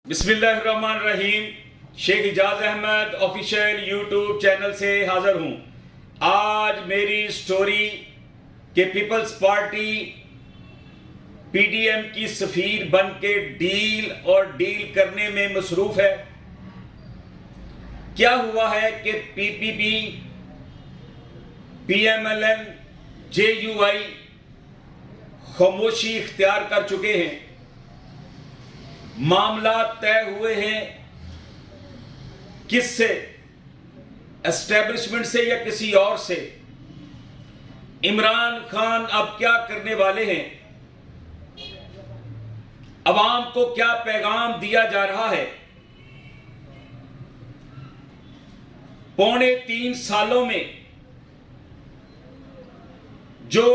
بسم اللہ الرحمن الرحیم۔ Sheikh Ejaz Ahmed official YouTube channel سے حاضر ہوں۔ آج میری سٹوری کہ Peoples Party P D M کی سفیر بن کے ڈیل کرنے میں مصروف ہے۔ کیا ہوا ہے کہ P P P, P M L N, J U I خاموشی اختیار کر چکے ہیں۔ معاملات طے ہوئے ہیں کس سے؟ اسٹیبلشمنٹ سے یا کسی اور سے؟ عمران خان اب کیا کرنے والے ہیں؟ عوام کو کیا پیغام دیا جا رہا ہے؟ پونے 3 سالوں میں جو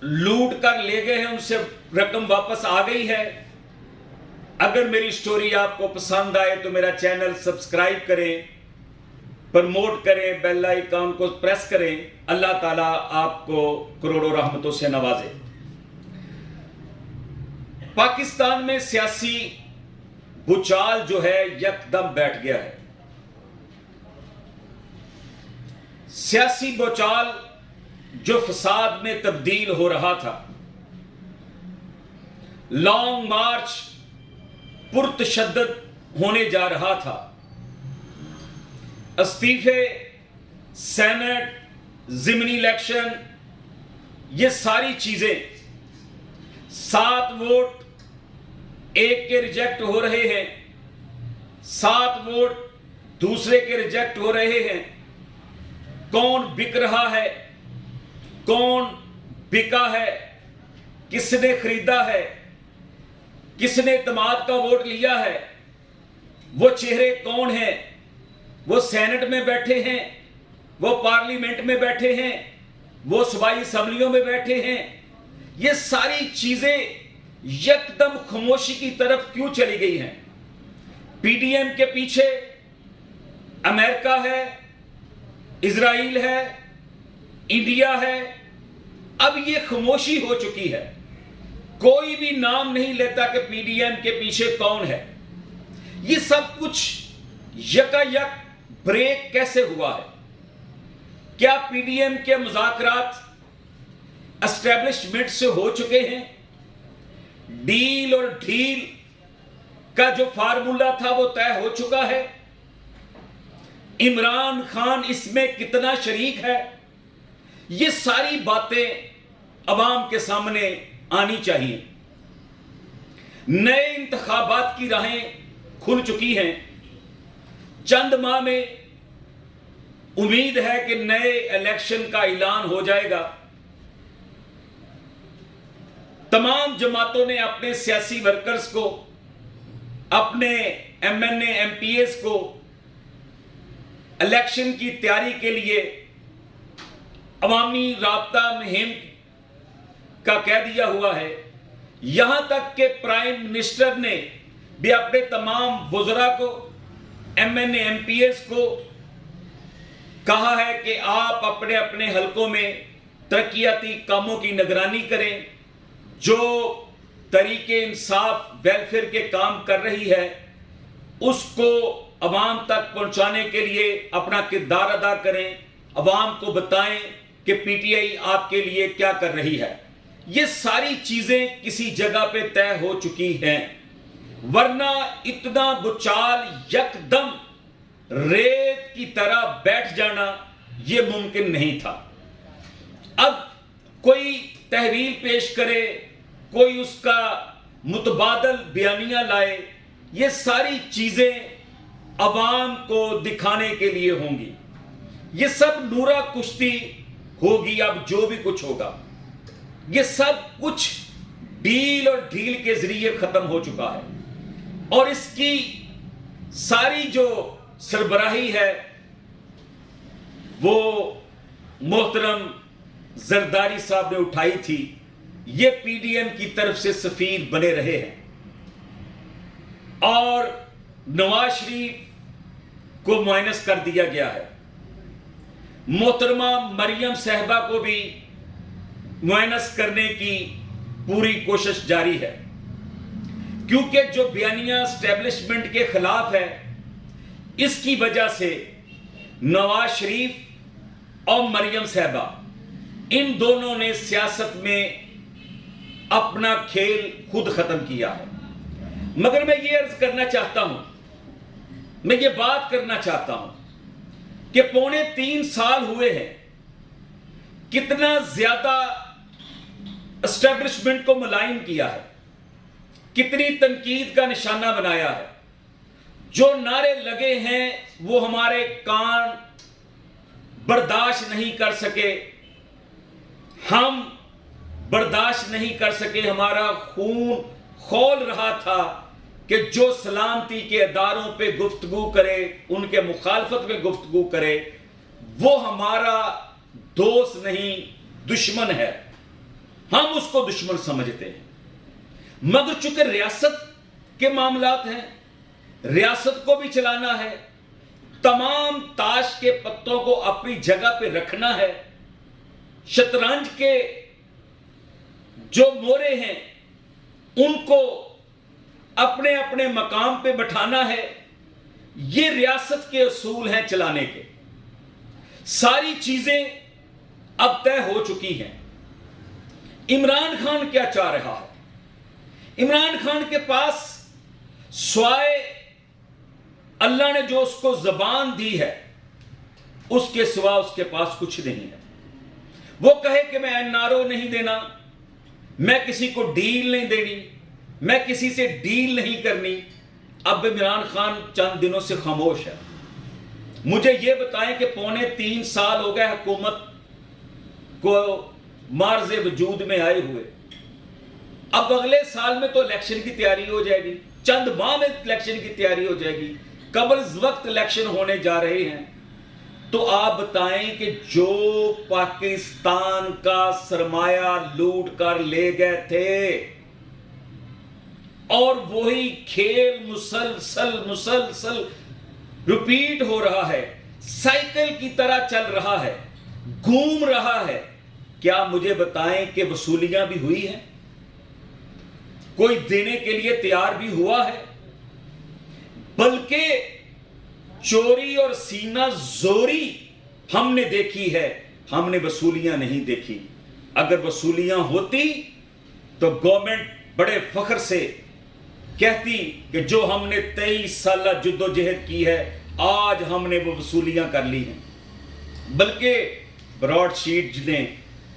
لوٹ کر لے گئے ہیں ان سے رقم واپس آ گئی ہے۔ اگر میری سٹوری آپ کو پسند آئے تو میرا چینل سبسکرائب کریں، پروموٹ کریں، بیل آئیکن کو پریس کریں۔ اللہ تعالیٰ آپ کو کروڑوں رحمتوں سے نوازے۔ پاکستان میں سیاسی بھوچال جو ہے یکدم بیٹھ گیا ہے۔ سیاسی بھوچال جو فساد میں تبدیل ہو رہا تھا، لانگ مارچ پرتشدد ہونے جا رہا تھا، استعفے، سینٹ، ضمنی الیکشن، یہ ساری چیزیں 7 ووٹ ایک کے ریجیکٹ ہو رہے ہیں، 7 ووٹ دوسرے کے ریجیکٹ ہو رہے ہیں۔ کون بک رہا ہے، کون بکا ہے، کس نے خریدا ہے، کس نے اعتماد کا ووٹ لیا ہے، وہ چہرے کون ہیں؟ وہ سینٹ میں بیٹھے ہیں، وہ پارلیمنٹ میں بیٹھے ہیں، وہ صوبائی اسمبلیوں میں بیٹھے ہیں۔ یہ ساری چیزیں یکدم خاموشی کی طرف کیوں چلی گئی ہیں؟ پی ڈی ایم کے پیچھے امریکہ ہے، اسرائیل ہے، انڈیا ہے۔ اب یہ خاموشی ہو چکی ہے، کوئی بھی نام نہیں لیتا کہ پی ڈی ایم کے پیچھے کون ہے۔ یہ سب کچھ یکا یک بریک کیسے ہوا ہے؟ کیا پی ڈی ایم کے مذاکرات اسٹیبلشمنٹ سے ہو چکے ہیں؟ ڈیل اور ڈھیل کا جو فارمولا تھا وہ طے ہو چکا ہے؟ عمران خان اس میں کتنا شریک ہے؟ یہ ساری باتیں عوام کے سامنے آنی چاہیے۔ نئے انتخابات کی راہیں کھل چکی ہیں۔ چند ماہ میں امید ہے کہ نئے الیکشن کا اعلان ہو جائے گا۔ تمام جماعتوں نے اپنے سیاسی ورکرز کو، اپنے M N A M P S کو الیکشن کی تیاری کے لیے عوامی رابطہ مہم کا کہہ دیا ہوا ہے۔ یہاں تک کہ پرائم منسٹر نے بھی اپنے تمام وزراء کو، M N A M P S کو کہا ہے کہ آپ اپنے اپنے حلقوں میں ترقیاتی کاموں کی نگرانی کریں۔ جو تحریک انصاف ویلفیئر کے کام کر رہی ہے اس کو عوام تک پہنچانے کے لیے اپنا کردار ادا کریں، عوام کو بتائیں کہ پی ٹی آئی آپ کے لیے کیا کر رہی ہے۔ یہ ساری چیزیں کسی جگہ پہ طے ہو چکی ہیں، ورنہ اتنا بچال یکدم ریت کی طرح بیٹھ جانا یہ ممکن نہیں تھا۔ اب کوئی تحویل پیش کرے، کوئی اس کا متبادل بیانیہ لائے، یہ ساری چیزیں عوام کو دکھانے کے لیے ہوں گی۔ یہ سب نورا کشتی ہوگی۔ اب جو بھی کچھ ہوگا یہ سب کچھ ڈیل اور ڈھیل کے ذریعے ختم ہو چکا ہے، اور اس کی ساری جو سربراہی ہے وہ محترم زرداری صاحب نے اٹھائی تھی۔ یہ پی ڈی ایم کی طرف سے سفیر بنے رہے ہیں، اور نواز شریف کو مائنس کر دیا گیا ہے۔ محترمہ مریم صاحبہ کو بھی مائنس کرنے کی پوری کوشش جاری ہے۔ کیونکہ جو بیانیہ اسٹیبلشمنٹ کے خلاف ہے، اس کی وجہ سے نواز شریف اور مریم صاحبہ ان دونوں نے سیاست میں اپنا کھیل خود ختم کیا ہے۔ مگر میں یہ عرض کرنا چاہتا ہوں، میں یہ بات کرنا چاہتا ہوں کہ 3.25 سال ہوئے ہیں، کتنا زیادہ اسٹیبلشمنٹ کو ملائم کیا ہے، کتنی تنقید کا نشانہ بنایا ہے۔ جو نعرے لگے ہیں وہ ہمارے کان برداشت نہیں کر سکے، ہم برداشت نہیں کر سکے، ہمارا خون کھول رہا تھا کہ جو سلامتی کے اداروں پہ گفتگو کرے، ان کے مخالفت میں گفتگو کرے، وہ ہمارا دوست نہیں دشمن ہے، ہم اس کو دشمن سمجھتے ہیں۔ مگر چونکہ ریاست کے معاملات ہیں، ریاست کو بھی چلانا ہے، تمام تاش کے پتوں کو اپنی جگہ پہ رکھنا ہے، شطرنج کے جو مورے ہیں ان کو اپنے اپنے مقام پہ بٹھانا ہے۔ یہ ریاست کے اصول ہیں چلانے کے۔ ساری چیزیں اب طے ہو چکی ہیں۔ عمران خان کیا چاہ رہا ہے؟ عمران خان کے پاس سوائے اللہ نے جو اس کو زبان دی ہے، اس کے سوا اس کے پاس کچھ نہیں ہے۔ وہ کہے کہ میں NRO نہیں دینا، میں کسی کو ڈیل نہیں دینی، میں کسی سے ڈیل نہیں کرنی۔ اب عمران خان چند دنوں سے خاموش ہے۔ مجھے یہ بتائیں کہ 3.25 سال ہو گئے حکومت کو معرض وجود میں آئے ہوئے، اب اگلے سال میں تو الیکشن کی تیاری ہو جائے گی، چند ماہ میں الیکشن کی تیاری ہو جائے گی، قبل وقت الیکشن ہونے جا رہے ہیں۔ تو آپ بتائیں کہ جو پاکستان کا سرمایہ لوٹ کر لے گئے تھے، اور وہی کھیل مسلسل ریپیٹ ہو رہا ہے، سائیکل کی طرح چل رہا ہے، گھوم رہا ہے، کیا مجھے بتائیں کہ وصولیاں بھی ہوئی ہیں؟ کوئی دینے کے لیے تیار بھی ہوا ہے؟ بلکہ چوری اور سینہ زوری ہم نے دیکھی ہے، ہم نے وصولیاں نہیں دیکھی۔ اگر وصولیاں ہوتی تو گورنمنٹ بڑے فخر سے کہتی کہ جو ہم نے 23 سالہ جدوجہد کی ہے، آج ہم نے وہ وصولیاں کر لی ہیں۔ بلکہ براڈ شیٹ نے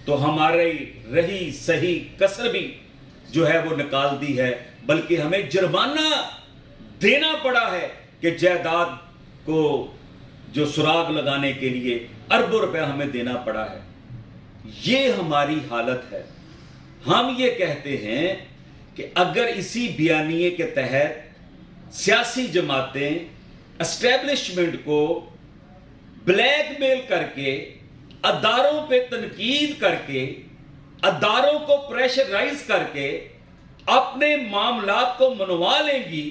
تو ہماری رہی صحیح کسر بھی جو ہے وہ نکال دی ہے، بلکہ ہمیں جرمانہ دینا پڑا ہے کہ جائیداد کو جو سراغ لگانے کے لیے اربوں روپے ہمیں دینا پڑا ہے۔ یہ ہماری حالت ہے۔ ہم یہ کہتے ہیں کہ اگر اسی بیانیے کے تحت سیاسی جماعتیں اسٹیبلشمنٹ کو بلیک میل کر کے، اداروں پہ تنقید کر کے، اداروں کو پریشرائز کر کے اپنے معاملات کو منوا لیں گی،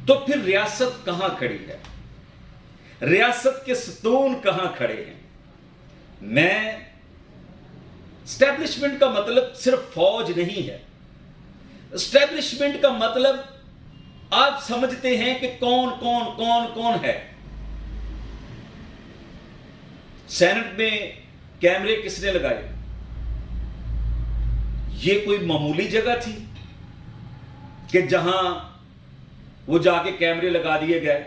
تو پھر ریاست کہاں کھڑی ہے؟ ریاست کے ستون کہاں کھڑے ہیں؟ میں اسٹیبلشمنٹ کا مطلب صرف فوج نہیں ہے۔ اسٹیبلشمنٹ کا مطلب آپ سمجھتے ہیں کہ کون ہے۔ سینٹ میں کیمرے کس نے لگائے؟ یہ کوئی معمولی جگہ تھی کہ جہاں وہ جا کے کیمرے لگا دیے گئے؟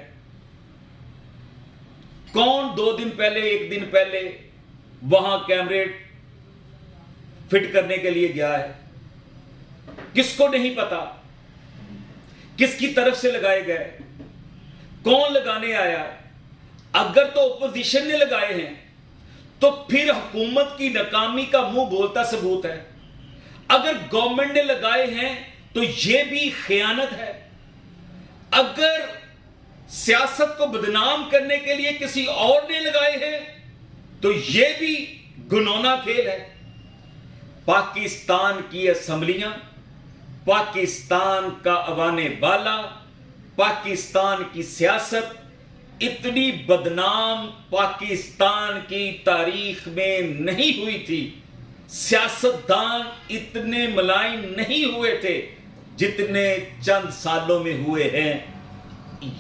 کون 2 دن پہلے 1 دن پہلے وہاں کیمرے فٹ کرنے کے لیے گیا ہے؟ کس کو نہیں پتا؟ کس کی طرف سے لگائے گئے؟ کون لگانے آیا؟ اگر تو اپوزیشن نے لگائے ہیں تو پھر حکومت کی ناکامی کا منہ بولتا ثبوت ہے۔ اگر گورنمنٹ نے لگائے ہیں تو یہ بھی خیانت ہے۔ اگر سیاست کو بدنام کرنے کے لیے کسی اور نے لگائے ہیں تو یہ بھی گنونا کھیل ہے۔ پاکستان کی اسمبلیاں، پاکستان کا ایوان بالا، پاکستان کی سیاست اتنی بدنام پاکستان کی تاریخ میں نہیں ہوئی تھی، سیاستدان اتنے ملائم نہیں ہوئے تھے جتنے چند سالوں میں ہوئے ہیں،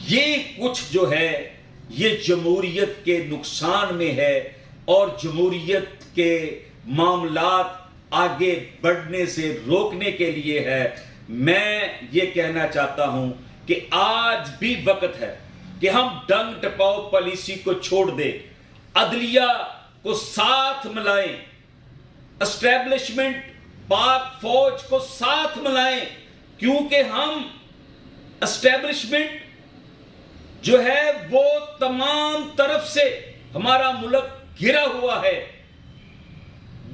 یہ کچھ جو ہے یہ جمہوریت کے نقصان میں ہے اور جمہوریت کے معاملات آگے بڑھنے سے روکنے کے لیے ہے۔ میں یہ کہنا چاہتا ہوں کہ آج بھی وقت ہے کہ ہم ڈنگ ٹپاؤ پالیسی کو چھوڑ دیں، عدلیہ کو ساتھ ملائیں، اسٹیبلشمنٹ پاک فوج کو ساتھ ملائیں، کیونکہ ہم اسٹیبلشمنٹ جو ہے وہ تمام طرف سے ہمارا ملک گھرا ہوا ہے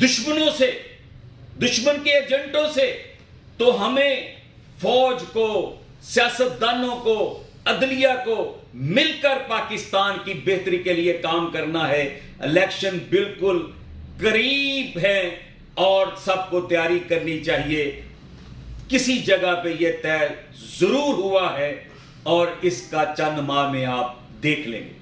دشمنوں سے، دشمن کے ایجنٹوں سے، تو ہمیں فوج کو، سیاستدانوں کو، عدلیہ کو مل کر پاکستان کی بہتری کے لیے کام کرنا ہے۔ الیکشن بالکل قریب ہے اور سب کو تیاری کرنی چاہیے۔ کسی جگہ پہ یہ طے ضرور ہوا ہے اور اس کا چند ماہ میں آپ دیکھ لیں گے۔